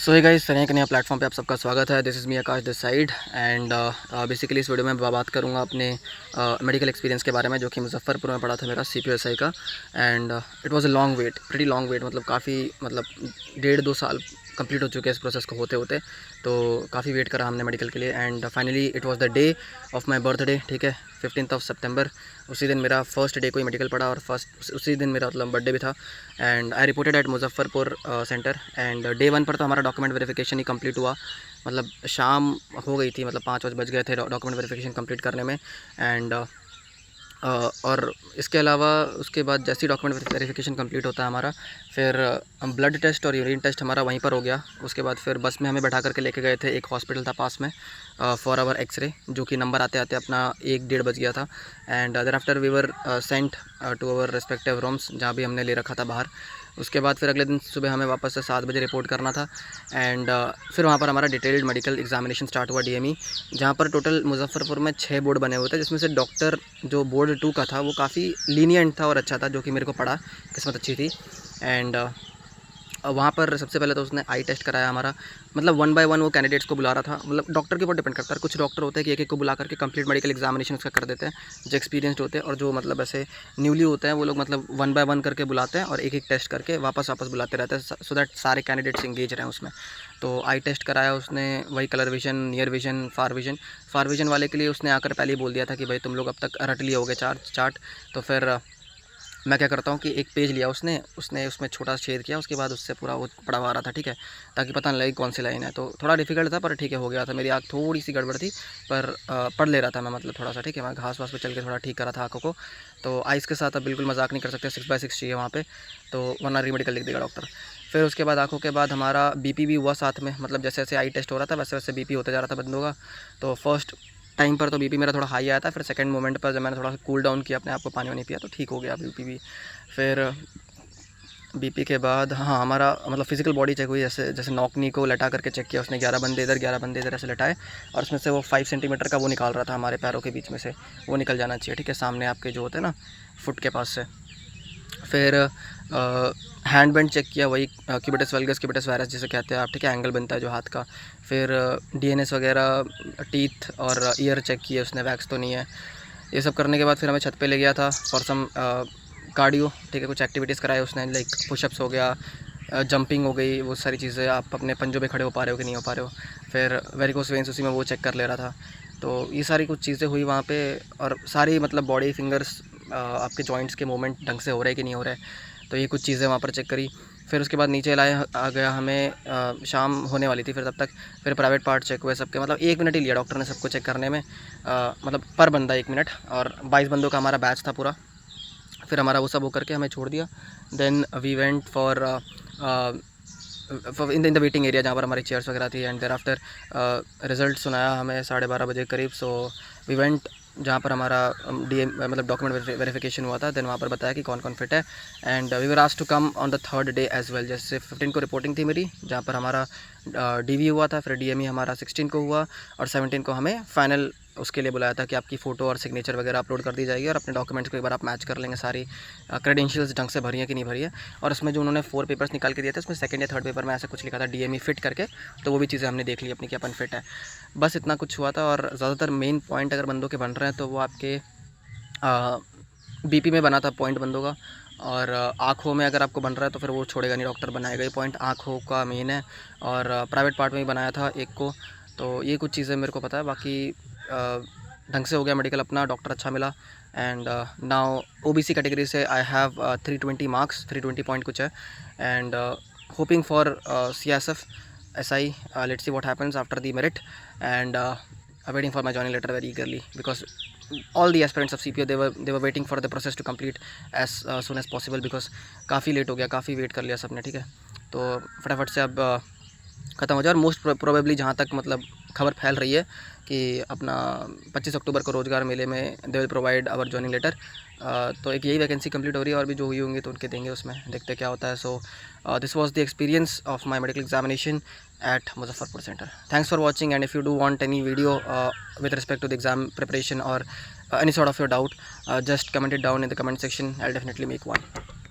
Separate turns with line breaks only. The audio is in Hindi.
सो हे गाइस, एक नया प्लेटफॉर्म पे आप सबका स्वागत है। This is me Akash this side and basically इस वीडियो में बात करूंगा अपने मेडिकल एक्सपीरियंस के बारे में, जो कि मुजफ्फरपुर में पड़ा था मेरा CPSI का। And it was a long wait, pretty long wait, मतलब काफ़ी, मतलब 1.5-2 साल कंप्लीट हो चुके हैं इस प्रोसेस को होते होते। तो काफ़ी वेट करा हमने मेडिकल के लिए and finally it was the day of my birthday, ठीक है, 15th सितंबर। उसी दिन मेरा फर्स्ट डे को ही मेडिकल पड़ा और फर्स्ट उसी दिन मेरा मतलब बर्थडे भी था। And I reported at Muzaffarpur center. And day 1 पर तो हमारा डॉक्यूमेंट वेरिफिकेशन ही कंप्लीट हुआ, मतलब शाम हो गई थी, मतलब 5 बज गए थे डॉक्यूमेंट वेरिफिकेशन कंप्लीट करने में। एंड और इसके अलावा उसके बाद जैसे ही डॉक्यूमेंट वेरिफिकेशन कंप्लीट होता है हमारा, फिर ब्लड टेस्ट और यूरिन टेस्ट हमारा वहीं पर हो गया। उसके बाद फिर बस में हमें बैठा करके लेके गए थे, एक हॉस्पिटल था पास में फॉर आवर एक्सरे, जो कि नंबर आते आते अपना 1-1:30 बज गया था। And thereafter we were sent to our respective rooms, जहाँ भी हमने ले रखा था बाहर। उसके बाद फिर अगले दिन सुबह हमें वापस से 7 बजे रिपोर्ट करना था। एंड फिर वहाँ पर हमारा डिटेल्ड मेडिकल एग्जामिनेशन स्टार्ट हुआ, DME, जहाँ पर टोटल मुजफ्फरपुर में 6 बोर्ड बने हुए थे, जिसमें से डॉक्टर जो बोर्ड 2 का था वो काफ़ी लीनियंट था और अच्छा था, जो कि मेरे को पड़ा, किस्मत अच्छी थी। एंड वहाँ पर सबसे पहले तो उसने आई टेस्ट कराया हमारा, मतलब 1 बाय 1 वो कैंडिडेट्स को बुला रहा था, मतलब डॉक्टर के ऊपर डिपेंड करता है। कुछ डॉक्टर होते हैं कि एक एक को बुला करके कंप्लीट मेडिकल एग्जामिनेशन उसका कर देते हैं, जो एक्सपीरियंसड होते हैं, और जो मतलब ऐसे न्यूली होते हैं वो लोग मतलब 1 बाय 1 करके बुलाते हैं और एक एक टेस्ट करके वापस बुलाते रहते हैं, सो दैट सारे कैंडिडेट्स इंगेज रहें उसमें। तो आई टेस्ट कराया उसने, वही colour vision, near vision, far vision वाले के लिए उसने आकर पहले ही बोल दिया था कि भाई तुम लोग अब तक रट लिए होगे चार्ट। तो फिर मैं क्या करता हूँ कि एक पेज लिया उसने उसमें छोटा छेद किया, उसके बाद उससे पूरा वो पढ़वा रहा था, ठीक है, ताकि पता नहीं लगे कौन सी लाइन है। तो थोड़ा डिफिकल्ट था पर ठीक है, हो गया था। मेरी आँख थोड़ी सी गड़बड़ थी पर पढ़ ले रहा था मैं, मतलब थोड़ा सा, ठीक है। मैं घास वास पे चल के थोड़ा ठीक करा था आँखों को। तो आइस के साथ अब बिल्कुल मजाक नहीं कर सकते, 6x6 चाहिए वहाँ पे, तो वरना रीमेडिकल लिख देगा डॉक्टर। फिर उसके बाद आँखों के बाद हमारा BP भी हुआ साथ में, मतलब जैसे जैसे आई टेस्ट हो रहा था वैसे वैसे BP होता जा रहा था बंदों का। तो फर्स्ट टाइम पर तो BP मेरा थोड़ा हाई आया था, फिर सेकंड मोमेंट पर जब मैंने थोड़ा सा कूल डाउन किया अपने आप को, पानी वानी पिया, तो ठीक हो गया BP भी। फिर BP के बाद हाँ, हमारा मतलब फिजिकल बॉडी चेक हुई, जैसे जैसे नॉक नी को लटा करके चेक किया उसने, 11 बंदे इधर 11 बंदे इधर ऐसे लटाए, और उसमें से वो 5 सेंटीमीटर का वो निकाल रहा था हमारे पैरों के बीच में से, वो निकल जाना चाहिए, ठीक है, सामने आपके जो होते हैं ना फुट के पास से। फिर हैंड बैंड चेक किया, वही क्यूबिटस वल्गस क्यूबिटस वायरस जिसे कहते हैं आप, ठीक है, एंगल बनता है जो हाथ का। फिर DNS वगैरह, टीथ और ईयर चेक किए उसने, वैक्स तो नहीं है। ये सब करने के बाद फिर हमें छत पे ले गया था फॉर सम कार्डियो, ठीक है, कुछ एक्टिविटीज़ कराए उसने, लाइक पुशअप्स हो गया, जंपिंग हो गई, वो सारी चीज़ें, आप अपने पंजों पे खड़े हो पा रहे हो कि नहीं हो पा रहे हो। फिर वेरिकोस वेन्स उसी में वो चेक कर ले रहा था। तो ये सारी कुछ चीज़ें हुई वहाँ पे, और सारी मतलब बॉडी फिंगर्स, आपके जॉइंट्स के मूवमेंट ढंग से हो रहे कि नहीं हो रहे, तो ये कुछ चीज़ें वहाँ पर चेक करी। फिर उसके बाद नीचे लाए आ गया हमें, शाम होने वाली थी फिर तब तक। फिर प्राइवेट पार्ट चेक हुए सबके, मतलब 1 मिनट ही लिया डॉक्टर ने सबको चेक करने में, मतलब पर बंदा 1 मिनट, और 22 बंदों का हमारा बैच था पूरा। फिर हमारा वो सब हो करके हमें छोड़ दिया। Then we went for in the waiting area, जहाँ पर हमारी चेयर्स वगैरह थी। एंड देर आफ्टर रिज़ल्ट सुनाया हमें 12:30 बजे करीब। सो वी वेंट जहाँ पर हमारा मतलब डॉक्यूमेंट वेरिफिकेशन हुआ था, देन वहाँ पर बताया कि कौन कौन फिट है। And we were asked to come on the 3rd day as well. जैसे 15 को रिपोर्टिंग थी मेरी, जहाँ पर हमारा DV हुआ था, फिर DME हमारा 16 को हुआ, और 17 को हमें फाइनल उसके लिए बुलाया था कि आपकी फ़ोटो और सिग्नेचर वगैरह अपलोड कर दी जाएगी, और अपने डॉक्यूमेंट्स को एक बार आप मैच कर लेंगे, सारी क्रेडेंशियल्स ढंग से भरी है कि नहीं भरी है। और उसमें जो उन्होंने 4 पेपर्स निकाल के दिए थे, उसमें 2nd या 3rd पेपर में ऐसा कुछ लिखा था DME फिट करके, तो वो भी चीज़ें हमने देख ली अपनी कि अपन फिट है। बस इतना कुछ हुआ था। और ज़्यादातर मेन पॉइंट अगर बंदों के बन रहे हैं तो वो आपके BP में बना था पॉइंट बंदों का, और आँखों में अगर आपको बन रहा है तो फिर वो छोड़ेगा नहीं, डॉक्टर बनाएगा। ये पॉइंट आँखों का मेन है, और प्राइवेट पार्ट में ही बनाया था एक को। तो ये कुछ चीज़ें मेरे को पता है, बाकी ढंग से हो गया मेडिकल अपना, डॉक्टर अच्छा मिला। एंड नाउ OBC कैटेगरी से आई हैव 320 मार्क्स, 320 पॉइंट कुछ है। And hoping for CSF SI, let's see what happens after the merit, and waiting for my joining letter very eagerly, because all the aspirants of CPO they were waiting for the process to complete as soon as possible, because काफ़ी लेट हो गया, काफ़ी वेट कर लिया सबने, ठीक है। तो फटाफट से अब ख़त्म हो जाए। और मोस्ट प्रोबेबली जहाँ तक मतलब खबर फैल रही है कि अपना 25 अक्टूबर को रोज़गार मेले में they will provide our joining letter. तो एक यही वैकेंसी कंप्लीट हो रही है, और भी जो हुई होंगी तो उनके देंगे, उसमें देखते क्या होता है। So this was the experience of my medical examination at Muzaffarpur Center. Thanks for watching, and if you do want any video with respect to the exam preparation or any sort of your doubt, just comment it down in the comment section. I'll definitely make one.